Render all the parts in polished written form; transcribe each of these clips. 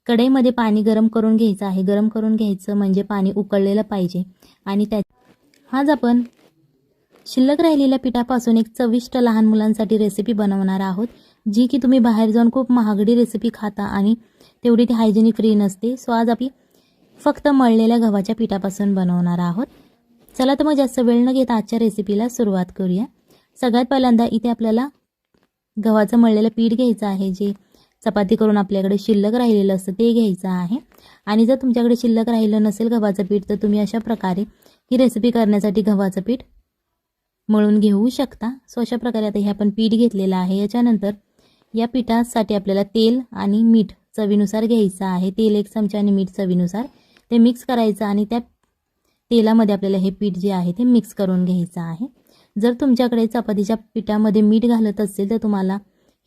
कढईमध्ये पाणी गरम करून घ्यायचं आहे। गरम करून घ्यायचं म्हणजे पाणी उकळलेलं पाहिजे आणि आज आपण शिल्लक राहिलेल्या पिठापासून एक चविष्ट लहान मुलांसाठी रेसिपी बनवणार आहोत, जी की तुम्ही बाहेर जाऊन खूप महागडी रेसिपी खाता आणि तेवढी ती हायजेनिक फ्री नसते। सो आज आपण फक्त मळलेल्या गव्हाच्या पिठापासून बनवणार आहोत। चला तर मग जास्त वेळ न घेता आजच्या रेसिपीला सुरुवात करूया। सगळ्यात पहिल्यांदा इथे आपल्याला गव्हाचं मळलेलं पीठ घ्यायचं आहे, जे चपाती करून आपल्याकडे शिल्लक राहिलेलं असतं ते घ्यायचं आहे। आणि जर तुमच्याकडे शिल्लक राहिलं नसेल गव्हाचं पीठ तर तुम्ही अशा प्रकारे ही रेसिपी करण्यासाठी गव्हाचं पीठ मळून घेऊ शकता। सो अशा प्रकारे आता हे आपण पीठ घेतलेलं आहे। याच्यानंतर या पिठासाठी आपल्याला तेल आणि मीठ चवीनुसार घ्यायचं आहे। तेल 1 चमचा आणि मीठ चवीनुसार ते मिक्स करायचं आणि त्या तेलामध्ये आपल्याला हे पीठ जे आहे ते मिक्स करून घ्यायचं आहे। जर तुमच्याकडे चपातीच्या पिठामध्ये मीठ घालत असेल तर तुम्हाला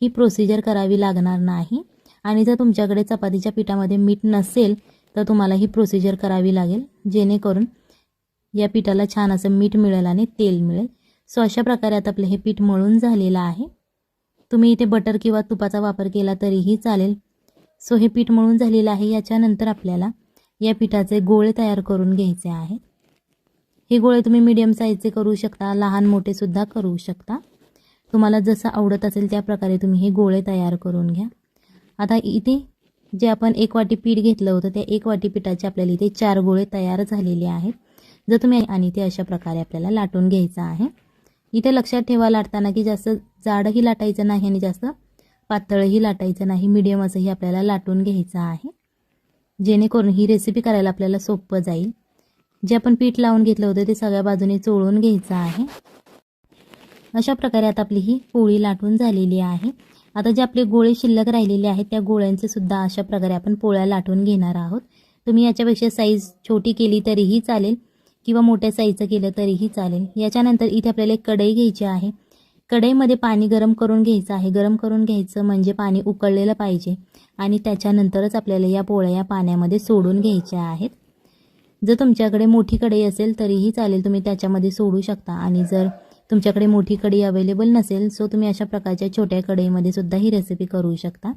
ही प्रोसिजर करावी लागणार नाही, आणि जर तुमच्याकडे चपातीच्या पिठामध्ये मीठ नसेल तर तुम्हाला ही प्रोसिजर करावी लागेल, जेणेकरून या पिठाला छान असं मीठ मिळेल आणि तेल मिळेल। सो अशा प्रकारे आता आपले हे पीठ मळून झालेलं आहे। तुम्ही इथे बटर किंवा तुपाचा वापर केला तरीही चालेल। सो हे पीठ मळून झालेलं आहे। याच्यानंतर आपल्याला या पिठाचे गोळे तयार करून घ्यायचे आहेत। हे गोळे तुम्ही मीडियम साईजचे करू शकता, लहान मोठे सुद्धा करू शकता। तुम्हाला जसं आवडत असेल त्या प्रकारे तुम्ही हे गोळे तयार करून घ्या। आता इथे जे आपण 1 वाटी पीठ घेतलं होतं त्या 1 वाटी पिठाचे आपल्याला इथे 4 गोळे तयार झालेले आहेत। जर तुम्ही आणि ते अशा प्रकारे आपल्याला लाटून घ्यायचं आहे। इथे लक्षात ठेवा लाटताना की जास्त जाडही लाटायचं नाही आणि जास्त पातळही लाटायचं नाही, मीडियम असंही आपल्याला लाटून घ्यायचं आहे, जेणेकरून ही रेसिपी करायला आपल्याला सोपं जाईल। जे आपण पीठ लावून घेतलं होतं ते सगळ्या बाजूने चोळून घ्यायचं आहे। अशा प्रकारे आता आपली ही पोळी लाटून झालेली आहे। आता जे आपले गोळे शिल्लक राहिलेले आहेत त्या गोळ्यांचे सुद्धा अशा प्रकारे आपण पोळ्या लाटून घेणार आहोत। तुम्ही याच्यापेक्षा साईज छोटी केली तरीही चालेल किंवा मोठ्या साईजचं केलं तरीही चालेल। याच्यानंतर इथे आपल्याला एक कढई घ्यायची आहे। कढईमध्ये पाणी गरम करून घ्यायचं आहे। गरम करून घ्यायचं म्हणजे पाणी उकळलेलं पाहिजे आणि त्याच्यानंतरच आपल्याला या पोळ्या या पाण्यामध्ये सोडून घ्यायच्या आहेत। जर तुमच्याकडे मोठी कढई असेल तरीही चालेल, तुम्ही त्याच्यामध्ये सोडू शकता, आणि जर तुमच्याकडे मोठी कढई अवेलेबल नसेल सो तुम्ही अशा प्रकारच्या छोट्या कढईमध्ये सुद्धा ही रेसिपी करू शकता।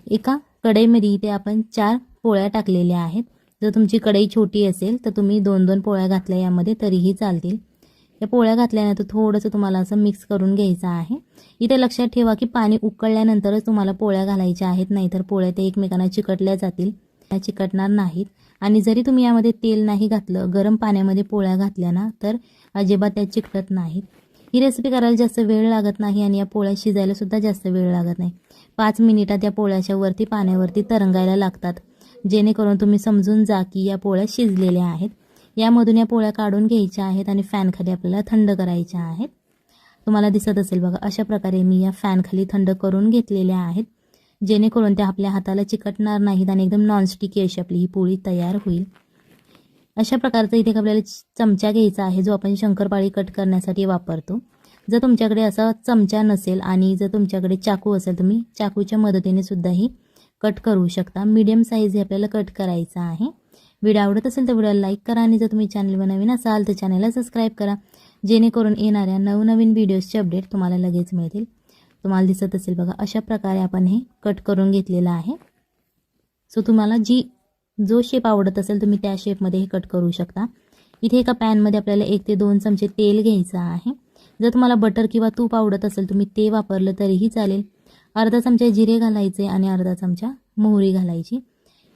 एका कढईमध्ये इथे आपण 4 पोळ्या टाकलेल्या आहेत। जर तुमची कढई छोटी असेल तर तुम्ही 2-2 पोळ्या घातल्या यामध्ये तरीही चालतील। या पोळ्या घातल्यानंतर थोडंसं तुम्हाला असं मिक्स करून घ्यायचं आहे। इथे लक्षात ठेवा की पाणी उकळल्यानंतरच तुम्हाला पोळ्या घालायच्या आहेत, नाहीतर पोळ्या ते एकमेकांना चिकटल्या जातील, त्या चिकटणार नाहीत। आणि जरी तुम्ही यामध्ये तेल नाही घातलं, गरम पाण्यामध्ये पोळ्या घातल्या ना तर अजिबात त्या चिकटत नाहीत। ही रेसिपी करायला जास्त वेळ लागत नाही आणि या पोळ्या शिजायला सुद्धा जास्त वेळ लागत नाही। 5 मिनिटात या पोळ्याच्या वरती पाण्यावरती तरंगायला लागतात, जेणेकरून तुम्ही समजून जा की या पोळ्या शिजलेल्या आहेत। यामधून या पोळ्या काढून घ्यायच्या आहेत आणि फॅनखाली आपल्याला थंड करायच्या आहेत। तुम्हाला दिसत असेल बघा, अशा प्रकारे मी या फॅनखाली थंड करून घेतलेल्या आहेत, जेणेकरून त्या आपल्या हाताला चिकटणार नाहीत आणि एकदम नॉनस्टिकी अशी आपली ही पोळी तयार होईल। अशा प्रकारचा इथे आपल्याला चमचा घ्यायचा आहे, जो आपण शंकरपाळी कट करण्यासाठी वापरतो। जर तुमच्याकडे असा चमचा नसेल आणि जर तुमच्याकडे चाकू असेल, तुम्ही चाकूच्या मदतीने सुद्धा ही कट करू शकता। मीडियम साईज हे आपल्याला कट करायचा आहे। व्हिडिओ आवडत असेल तर व्हिडिओला लाईक करा आणि जर तुम्ही चॅनलवर नवीन असाल तर चॅनलला सबस्क्राईब करा, जेणेकरून येणाऱ्या नवनवीन व्हिडिओजचे अपडेट तुम्हाला लगेच मिळतील। तुम्हाला दिसत असेल बघा, अशा प्रकारे आपण हे कट करून घेतलेलं आहे। सो तुम्हाला जो शेप आवडत असेल तुम्ही त्या शेपमध्ये हे कट करू शकता। इथे एका पॅनमध्ये आपल्याला 1 ते 2 चमचे तेल घ्यायचं आहे। जर तुम्हाला बटर किंवा तूप आवडत असेल तुम्ही ते वापरलं तरीही चालेल। अर्धा चमचा जिरे घालायचे आणि अर्धा चमचा मोहरी घालायची।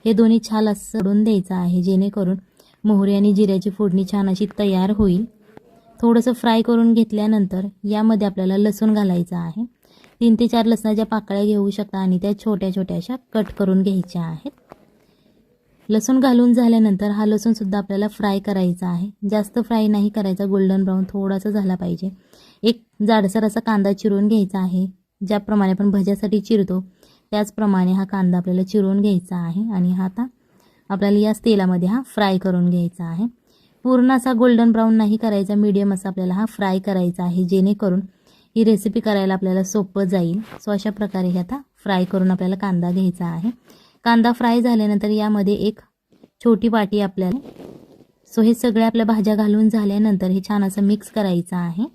हे दोन्ही छान असं सोडून द्यायचं आहे, जेणेकरून मोहरी आणि जिऱ्याची फोडणी छान अशी तयार होईल। थोडंसं फ्राय करून घेतल्यानंतर यामध्ये आपल्याला लसूण घालायचं आहे। 3 ते 4 लसणाच्या पाकळ्या घेऊ शकता आणि त्या छोट्या छोट्या अशा कट करून घ्यायच्या आहेत। लसूण घालून झाल्यानंतर हा लसूण सुद्धा आपल्याला फ्राय करायचा आहे। जास्त फ्राय नाही करायचा, गोल्डन ब्राऊन थोडासा झाला पाहिजे। एक जाडसर असा कांदा चिरून घ्यायचा आहे। ज्याप्रमाणे आपण भज्यासाठी चिरतो त्याचप्रमाणे हा कांदा आपल्याला चिरून घ्यायचा आहे आणि हा आता आपल्याला याच तेलामध्ये हा फ्राय करून घ्यायचा आहे। पूर्ण असा गोल्डन ब्राऊन नाही करायचा, मीडियम असा आपल्याला हा फ्राय करायचा आहे, जेणेकरून ही रेसिपी करायला आपल्याला सोपं जाईल। सो अशा प्रकारे हे आता फ्राय करून आपल्याला कांदा घ्यायचा आहे। कांदा फ्राय झाल्यानंतर यामध्ये एक छोटी वाटी आपल्याला हे सगळ्या आपल्या भाज्या घालून झाल्यानंतर हे छान असं मिक्स करायचं आहे।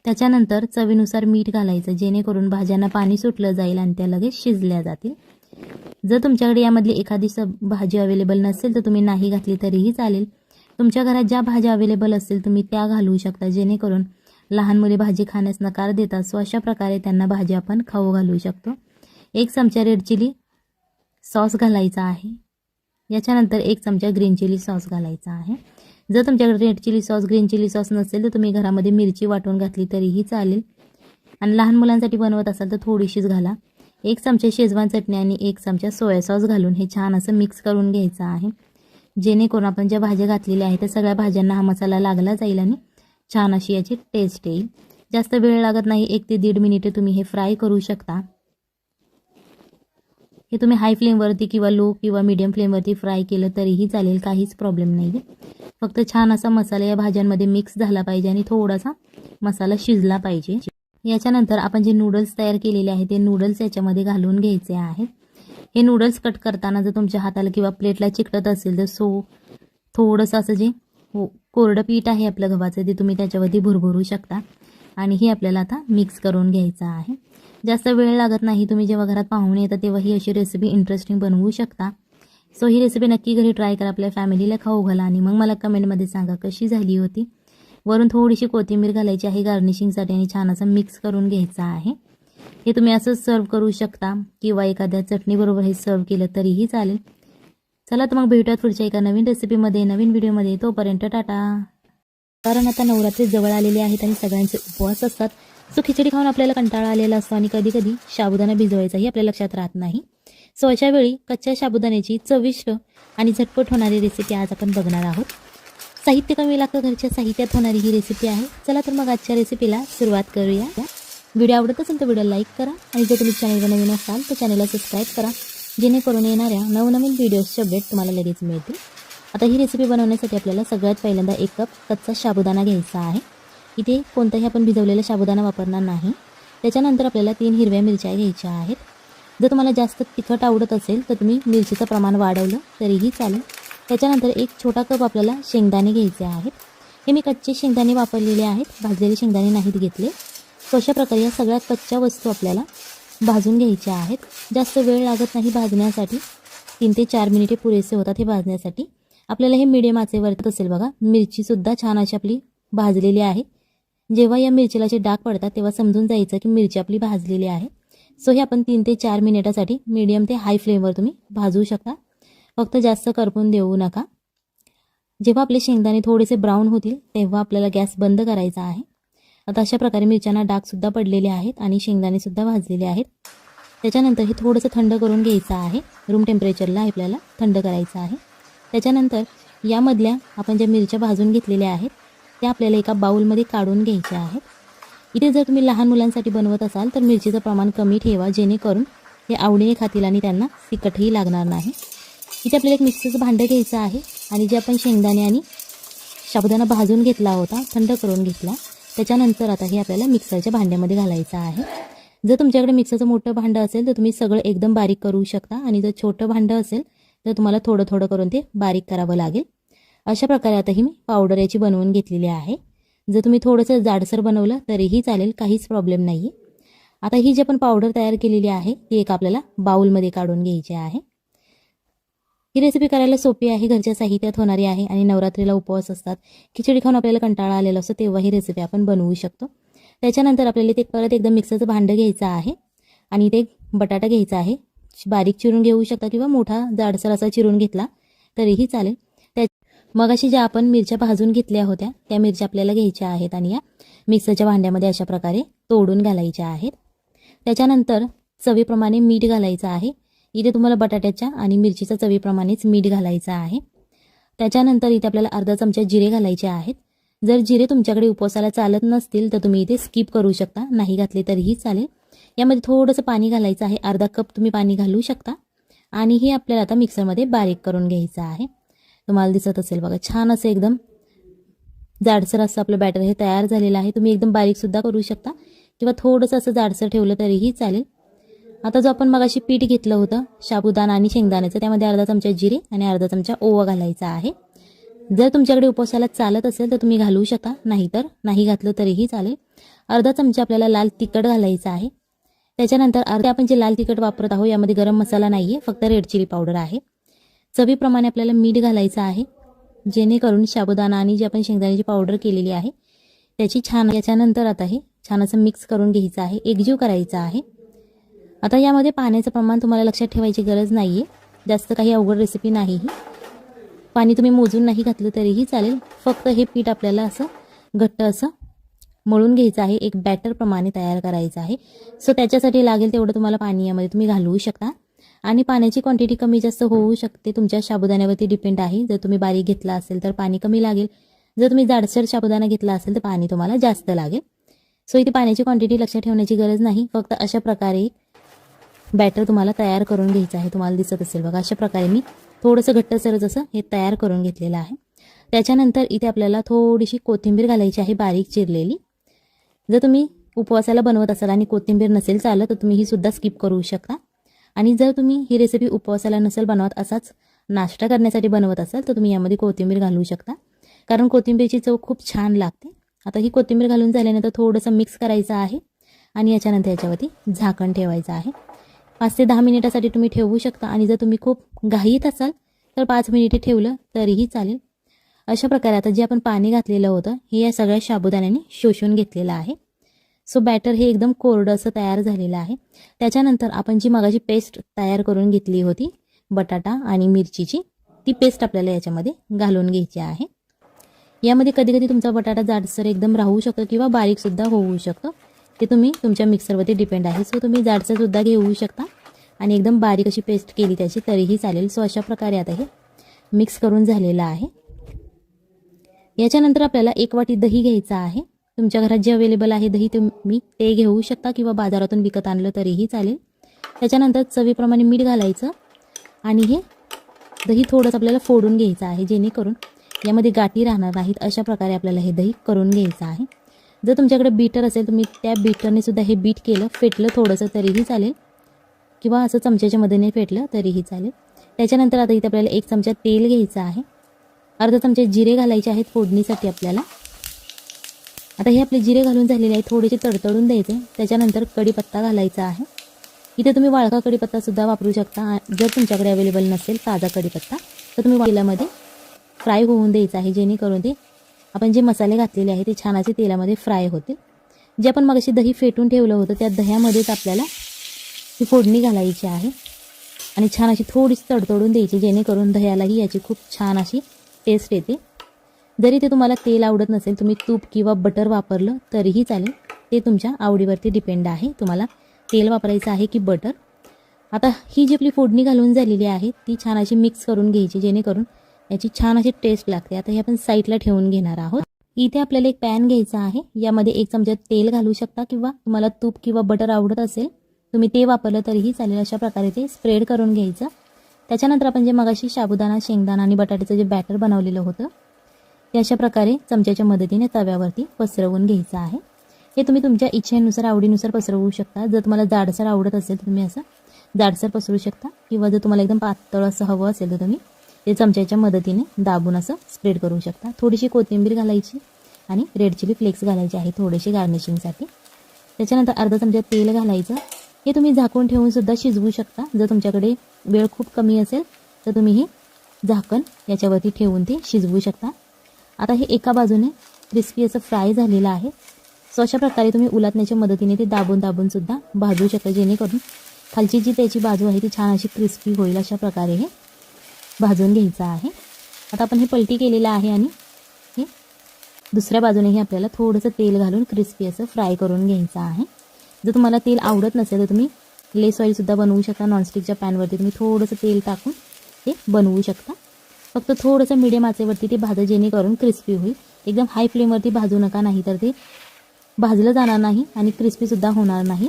त्याच्यानंतर चवीनुसार मीठ घालायचं, जेणेकरून भाज्यांना पाणी सुटलं जाईल आणि त्या लगेच शिजल्या जातील। जर तुमच्याकडे यामधली एखादी भाजी अवेलेबल नसेल तर तुम्ही नाही घातली तरीही चालेल. तुमच्या घरात ज्या भाज्या अवेलेबल असतील तुम्ही त्या घालवू शकता, जेणेकरून लहान मुले भाजी खाण्यास नकार देतात. सो अशा प्रकारे त्यांना भाजी आपण खाऊ घालू शकतो. 1 चमचा रेड चिली सॉस घालायचा आहे. याच्यानंतर 1 चमचा ग्रीन चिली सॉस घालायचा आहे. जर तुमच्याकडे red chilli sauce green chilli sauce नसेल तर तुम्ही घरामध्ये मिरची वाटून घातली तरीही चालेल. आणि लहान मुलांसाठी बनवत असाल तर थोडीशीच घाला. 1 चमचा शेजवान चटणी आणि 1 चमचा सोया सॉस घालून हे छान असं मिक्स करून घ्यायचं आहे, जेणेकरून आपण ज्या भाज्या घातलेल्या आहेत त्या सगळ्या भाज्यांना हा मसाला लागला जाईल आणि छान अशी याची टेस्ट येईल. जास्त वेळ लागत नाही, 1 ते 1.5 मिनिटे तुम्ही हे फ्राय करू शकता. हे तुम्ही हाय फ्लेमवरती किंवा लो किंवा मीडियम फ्लेमवरती फ्राय केलं तरीही चालेल, काहीच प्रॉब्लेम नाही. फक्त छान असा मसाला या भाज्यांमध्ये मिक्स झाला पाहिजे आणि थोडासा मसाला शिजला पाहिजे. याच्यानंतर आपण जे नूडल्स तयार केलेले आहे ते नूडल्स याच्यामध्ये घालून घ्यायचे आहेत. हे नूडल्स कट करताना जर तुमच्या हाताला किंवा प्लेटला चिकटत असेल तर थोडंसं असं जे कोरडं पीठ आहे आपलं गव्हाचं ते तुम्ही त्याच्यावरती भुरभरू शकता. आणि हे आपल्याला आता मिक्स करून घ्यायचं आहे. जास्त वेळ लागत नाही. तुम्ही जेव्हा घरात पाहुणे येतात तेव्हा ही अशी रेसिपी इंटरेस्टिंग बनवू शकता. सो ही रेसिपी नक्की घरी ट्राय करा, आपल्या फॅमिलीला खाऊ घाला आणि मग मला कमेंटमध्ये सांगा कशी झाली होती. वरून थोडीशी कोथिंबीर घालायची आहे गार्निशिंगसाठी आणि छान असं मिक्स करून घ्यायचं आहे. हे तुम्ही असंच सर्व करू शकता किंवा एखाद्या चटणीबरोबर हे सर्व केलं तरीही चालेल. चला तर मग भेटूयात पुढच्या एका नवीन रेसिपीमध्ये नवीन व्हिडिओमध्ये. तोपर्यंत टाटा. कारण आता नवरात्री जवळ आलेले आहेत आणि सगळ्यांचे उपवास असतात. सो खिचडी खाऊन आपल्याला कंटाळा आलेला असतो आणि कधी कधी साबुदाणा भिजवायचाही आपल्या लक्षात राहत नाही. सो अशा वेळी कच्च्या साबुदाण्याची चविष्ट आणि झटपट होणारी रेसिपी आज आपण बघणार आहोत. साहित्य कमी लागतं, घरच्या साहित्यात होणारी ही रेसिपी आहे. चला तर मग आजच्या रेसिपीला सुरुवात करूया. व्हिडिओ आवडत असेल तर व्हिडिओ लाईक करा आणि जर तुम्ही चॅनलवर नवीन असाल तर चॅनलला सबस्क्राईब करा, जेणेकरून येणाऱ्या नवनवीन व्हिडिओजचे अपडेट तुम्हाला लगेच मिळतील. आता ही रेसिपी बनवण्यासाठी आपल्याला सगळ्यात पहिल्यांदा 1 कप कच्चा साबुदाणा घ्यायचा आहे. इथे कोणताही आपण भिजवलेला साबुदाणा वापरणार नाही. त्याच्यानंतर आपल्याला 3 हिरव्या मिरच्या घ्यायच्या आहेत. जर तुम्हाला जास्त तिखट आवडत असेल तर तुम्ही मिरचीचं प्रमाण वाढवलं तरीही चालेल. त्याच्यानंतर 1 छोटा कप आपल्याला शेंगदाणे घ्यायचे आहेत. हे मी कच्चे शेंगदाणे वापरलेले आहेत, भाजलेले शेंगदाणे नाहीत घेतले. तर अशा प्रकारे या सगळ्या कच्च्या वस्तू आपल्याला भाजून घ्यायच्या आहेत. जास्त वेळ लागत नाही भाजण्यासाठी, 3 ते 4 मिनिटे पुरेसे होतात हे भाजण्यासाठी. आपल्याला हे मीडियम आचेवरती असेल बघा. मिरचीसुद्धा छान अशी आपली भाजलेली आहे. जेव्हा या मिरचीला जे डाग पडतात तेव्हा समजून जायचं की मिरची आपली भाजलेली आहे. सो हे आपण 3 ते 4 मिनिटासाठी मीडियम ते हाय फ्लेमवर तुम्ही भाजू शकता. फक्त जास्त करपून देऊ नका. जेव्हा आपले शेंगदाणे थोडेसे ब्राऊन होतील तेव्हा आपल्याला गॅस बंद करायचा आहे. आता अशा प्रकारे मिरच्यांना डागसुद्धा पडलेले आहेत आणि शेंगदाणेसुद्धा भाजलेले आहेत. त्याच्यानंतर हे थोडंसं थंड करून घ्यायचं आहे. रूम टेम्परेचरला आपल्याला थंड करायचं आहे. त्याच्यानंतर यामधल्या आपण ज्या मिरच्या भाजून घेतलेल्या आहेत त्या आपल्याला एका बाउलमध्ये काढून घ्यायच्या आहेत. इथे जर तुम्ही लहान मुलांसाठी बनवत असाल तर मिरचीचं प्रमाण कमी ठेवा, जेणेकरून हे आवडीने खातील आणि त्यांना तिखटही लागणार नाही. इथे आपल्याला एक मिक्सरचं भांडं घ्यायचं आहे आणि जे आपण शेंगदाणे आणि साबुदाणा भाजून घेतला होता, थंड करून घेतला, त्याच्यानंतर आता हे आपल्याला मिक्सरच्या भांड्यामध्ये घालायचं आहे. जर तुमच्याकडे मिक्सरचं मोठं भांडं असेल तर तुम्ही सगळं एकदम बारीक करू शकता आणि जर छोटं भांडं असेल तर तुम्हाला थोडं थोडं करून ते बारीक करावं लागेल. अशा प्रकारे आता ही मी पावडर याची बनवून घेतलेली आहे. जर तुम्ही थोडंसं जाडसर बनवलं तरीही चालेल, काहीच प्रॉब्लेम नाही. आता ही जी आपण पावडर तयार केलेली आहे ती एक आपल्याला बाउलमध्ये काढून घ्यायची आहे. ही रेसिपी करायला सोपी आहे, घरच्या साहित्यात होणारी आहे आणि नवरात्रीला उपवास असतात, खिचडी खाऊन आपल्याला कंटाळा आलेला असतो तेव्हा ही रेसिपी आपण बनवू शकतो. त्याच्यानंतर आपल्याला ते परत एकदा मिक्सरचं भांडं घ्यायचं आहे आणि ते बटाटा घ्यायचा आहे. बारीक चिरून घेऊ शकता किंवा मोठा जाडसर असा चिरून घेतला तरीही चालेल. मग अशी ज्या आपण मिरच्या भाजून घेतल्या होत्या त्या मिरच्या आपल्याला घ्यायच्या आहेत आणि या मिक्सरच्या भांड्यामध्ये अशा प्रकारे तोडून घालायच्या आहेत. त्याच्यानंतर चवीप्रमाणे मीठ घालायचं आहे. इथे तुम्हाला बटाट्याच्या आणि मिरचीच्या चवीप्रमाणेच मीठ घालायचं आहे. त्याच्यानंतर इथे आपल्याला अर्धा चमचा जिरे घालायचे आहेत. जर जिरे तुमच्याकडे उपवासाला चालत नसतील तर तुम्ही इथे स्किप करू शकता, नाही घातले तरीही चालेल. यामध्ये थोडंसं पाणी घालायचं आहे, अर्धा कप तुम्ही पाणी घालू शकता आणि हे आपल्याला आता मिक्सरमध्ये बारीक करून घ्यायचं आहे. तुम्हाला दिसत असेल बघा, छान असं एकदम जाडसर असं आपलं बॅटर हे तयार झालेलं आहे. तुम्ही एकदम बारीकसुद्धा करू शकता किंवा थोडंसं असं जाडसर ठेवलं तरीही चालेल. आता जो आपण मगाशी पीठ घेतलं होतं साबुदाणा आणि शेंगदाण्याचं त्यामध्ये अर्धा चमचा जिरे आणि अर्धा चमचा ओवा घालायचा आहे. जर तुमच्याकडे उपवासाला चालत असेल तर तुम्ही घालू शकता, नाहीतर नाही घातलं तरीही चालेल. अर्धा चमचा आपल्याला लाल तिखट घालायचं आहे. त्याच्यानंतर अर्धे आपण जे लाल तिखट वापरत आहोत यामध्ये गरम मसाला नाही आहे, फक्त रेड चिली पावडर आहे. चवीप्रमाणे आपल्याला मीठ घालायचं आहे, जेणेकरून साबुदाणा आणि जी आपण शेंगदाण्याची पावडर केलेली आहे त्याची छान याच्यानंतर आता हे छान असं मिक्स करून घ्यायचं आहे, एकजीव करायचं आहे. आता यामध्ये पाण्याचं प्रमाण तुम्हाला लक्षात ठेवायची गरज नाही आहे, जास्त काही अवघड रेसिपी नाही ही. पाणी तुम्ही मोजून नाही घातलं तरीही चालेल, फक्त हे पीठ आपल्याला असं घट्ट असं मळून घ्यायचं आहे, एक बॅटर प्रमाणे तयार करायचं आहे. सो त्याच्यासाठी लागेल तेवढं तुम्हाला पाणी यामध्ये तुम्ही घालवू शकता आणि पाण्याची क्वांटिटी कमी जास्त होऊ शकते, तुमच्या साबुदाण्यावरती डिपेंड आहे. जर तुम्ही बारीक घेतला असेल तर पाणी कमी लागेल, जर तुम्ही जाडसर साबुदाणा घेतला असेल तर पाणी तुम्हाला जास्त लागेल. सो इथे पाण्याची क्वांटिटी लक्षात ठेवण्याची गरज नाही, फक्त अशा प्रकारे बॅटर तुम्हाला तयार करून घ्यायचं आहे. तुम्हाला दिसत असेल बघा, अशा प्रकारे मी थोडंसं घट्टसरच असं हे तयार करून घेतलेलं आहे. त्याच्यानंतर इथे आपल्याला थोडीशी कोथिंबीर घालायची आहे, बारीक चिरलेली. जर तुम्ही उपवासाला बनवत असाल आणि कोथिंबीर नसेल चालत तर तुम्ही ही सुद्धा स्किप करू शकता. आणि जर तुम्ही ही रेसिपी उपवासाला नसेल बनवत, असाच नाश्ता करण्यासाठी बनवत असाल तर तुम्ही यामध्ये कोथिंबीर घालू शकता, कारण कोथिंबीरची चव खूप छान लागते. आता ही कोथिंबीर घालून झाल्यानंतर थोडंसं मिक्स करायचं आहे आणि याच्यानंतर याच्यावरती झाकण ठेवायचं आहे. 5 ते 10 मिनिटासाठी तुम्ही ठेवू शकता आणि जर तुम्ही खूप घाईत असाल तर 5 मिनिटे ठेवलं तरीही चालेल. अशा प्रकारे आता जे आपण पाणी घातलेलं होतं हे या सगळ्या साबुदाण्याने शोषून घेतलेलं आहे. सो बॅटर हे एकदम कोरडं असं तयार झालेलं आहे. त्याच्यानंतर आपण जी मगाची पेस्ट तयार करून घेतली होती बटाटा आणि मिरचीची, ती पेस्ट आपल्याला याच्यामध्ये घालून घ्यायची आहे. यामध्ये कधी कधी तुमचा बटाटा जाडसर एकदम राहू शकतो किंवा बारीकसुद्धा होऊ शकतं, ते तुम्ही तुमच्या मिक्सरवरती डिपेंड आहे. सो तुम्ही जाडसरसुद्धा घेऊ शकता आणि एकदम बारीक अशी पेस्ट केली त्याची तरीही चालेल. सो अशा प्रकारे आता हे मिक्स करून झालेलं आहे. याच्यानंतर आपल्याला 1 वाटी दही घ्यायचं आहे. तुमच्या घरात जे अवेलेबल आहे दही तुम्ही ते घेऊ शकता किंवा बाजारातून विकत आणलं तरीही चालेल. त्याच्यानंतर चवीप्रमाणे मीठ घालायचं आणि हे दही थोडंसं आपल्याला फोडून घ्यायचं आहे, जेणेकरून यामध्ये गाठी राहणार नाहीत. अशा प्रकारे आपल्याला हे दही करून घ्यायचं आहे. जर तुमच्याकडे बीटर असेल तुम्ही त्या बीटरने सुद्धा हे बीट केलं, फेटलं थोडंसं तरीही चालेल किंवा असं चमच्याच्या मदतीने फेटलं तरीही चालेल. त्याच्यानंतर आता इथे आपल्याला 1 चमचा तेल घ्यायचं आहे, अर्धा चमचे जिरे घालायचे आहेत फोडणीसाठी आपल्याला. आता हे आपले जिरे घालून झालेले आहे, थोडेसे तडतडून द्यायचे. त्याच्यानंतर कढीपत्ता घालायचा आहे. इथे तुम्ही वाळका कढीपत्तासुद्धा वापरू शकता. जर तुमच्याकडे अवेलेबल नसेल ताजा कढीपत्ता तर तुम्ही तेलामध्ये फ्राय होऊन द्यायचं आहे, जेणेकरून ते आपण जे मसाले घातलेले आहे ते छान असे तेलामध्ये फ्राय होतील. जे आपण मगाशी दही फेटून ठेवलं होतं त्या दह्यामध्येच आपल्याला ही फोडणी घालायची आहे आणि छान अशी थोडीशी तडतडून द्यायची, जेणेकरून दह्यालाही याची खूप छान अशी टेस्ट येते. जरी ते तुम्हाला तेल आवडत नसेल तुम्ही तूप किंवा बटर वापरलं तरीही चालेल, ते तुमच्या आवडीवरती डिपेंड आहे तुम्हाला तेल वापरायचं आहे की बटर. आता ही जी आपली फोडणी घालून झालेली आहे ती छान अशी मिक्स करून घ्यायची, जेणेकरून याची छान अशी टेस्ट लागते. आता हे आपण साईडला ठेवून घेणार आहोत. इथे आपल्याला एक पॅन घ्यायचा आहे, यामध्ये 1 चमचा तेल घालू शकता किंवा तुम्हाला तूप किंवा बटर आवडत असेल तुम्ही ते वापरलं तरीही चालेल. अशा प्रकारे ते स्प्रेड करून घ्यायचं. त्याच्यानंतर आपण जे मगाशी साबुदाणा, शेंगदाणा आणि बटाट्याचं जे बॅटर बनवलेलं होतं ते अशा प्रकारे चमच्याच्या मदतीने तव्यावरती पसरवून घ्यायचं आहे. हे तुम्ही तुमच्या इच्छेनुसार आवडीनुसार पसरवू शकता. जर तुम्हाला जाडसर आवडत असेल तर तुम्ही असं जाडसर पसरू शकता किंवा जर तुम्हाला एकदम पातळ असं हवं असेल तर तुम्ही ते चमच्याच्या मदतीने दाबून असं स्प्रेड करू शकता. थोडीशी कोथिंबीर घालायची आणि रेड चिली फ्लेक्स घालायचे आहे थोडेसे गार्निशिंगसाठी. त्याच्यानंतर अर्धा चमचा तेल घालायचं. हे तुम्ही झाकून ठेवून सुद्धा शिजवू शकता. जर तुमच्याकडे वेळ खूप कमी असेल तर तुम्ही हे झाकण याच्यावरती ठेवून ते शिजवू शकता. आता हे एका बाजूने क्रिस्पी असं फ्राय झालेलं आहे. सो अशा प्रकारे तुम्ही उलटण्याच्या मदतीने ते दाबून दाबून सुद्धा भाजू शकता, जेणेकरून खालची जी त्याची बाजू आहे ती छान अशी क्रिस्पी होईल. अशा प्रकारे हे भाजून घ्यायचं आहे. आता आपण हे पलटी केलेलं आहे आणि हे दुसऱ्या बाजूनेही आपल्याला थोडंसं तेल घालून क्रिस्पी असं फ्राय करून घ्यायचं आहे. जर तुम्हाला तेल आवडत नसेल तर तुम्ही लेस ऑइलसुद्धा बनवू शकता. नॉनस्टिकच्या पॅनवरती तुम्ही थोडंसं तेल टाकून ते बनवू शकता. फक्त थोडंसं मीडियम आचेवरती ते भाजा, जेणेकरून क्रिस्पी होईल. एकदम हाय फ्लेमवरती भाजू नका, नाही तर ते भाजलं जाणार नाही आणि क्रिस्पीसुद्धा होणार नाही,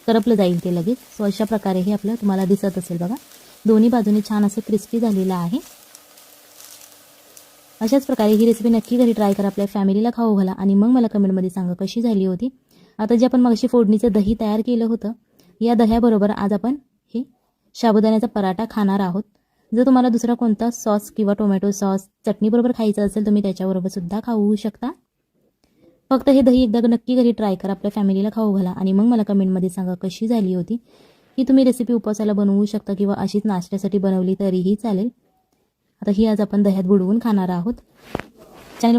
करपलं जाईल ते लगेच. सो अशा प्रकारे हे आपलं तुम्हाला दिसत असेल बघा, दोन्ही बाजूने छान असं क्रिस्पी झालेलं आहे. अशाच प्रकारे ही रेसिपी नक्की घरी ट्राय करा, आपल्या फॅमिलीला खाऊ घाला आणि मग मला कमेंटमध्ये सांगा कशी झाली होती. आता जे आपण मगाशी फोडणीचं दही तयार केलं होतं या दह्याबरोबर आज आपण हे साबुदाण्याचा पराठा खाणार आहोत. जर तुम्हाला दुसरा कोणता सॉस किंवा टोमॅटो सॉस चटणीबरोबर खायचं असेल तुम्ही त्याच्याबरोबर सुद्धा खाऊ शकता. फक्त हे दही एकदा नक्की घरी ट्राय करा, आपल्या फॅमिलीला खाऊ घाला आणि मग मला कमेंटमध्ये सांगा कशी झाली होती. ही तुम्ही रेसिपी उपवासाला बनवू शकता किंवा अशीच नाश्त्यासाठी बनवली तरीही चालेल. आता ही आज आपण दह्यात बुडवून खाणार आहोत. चॅनल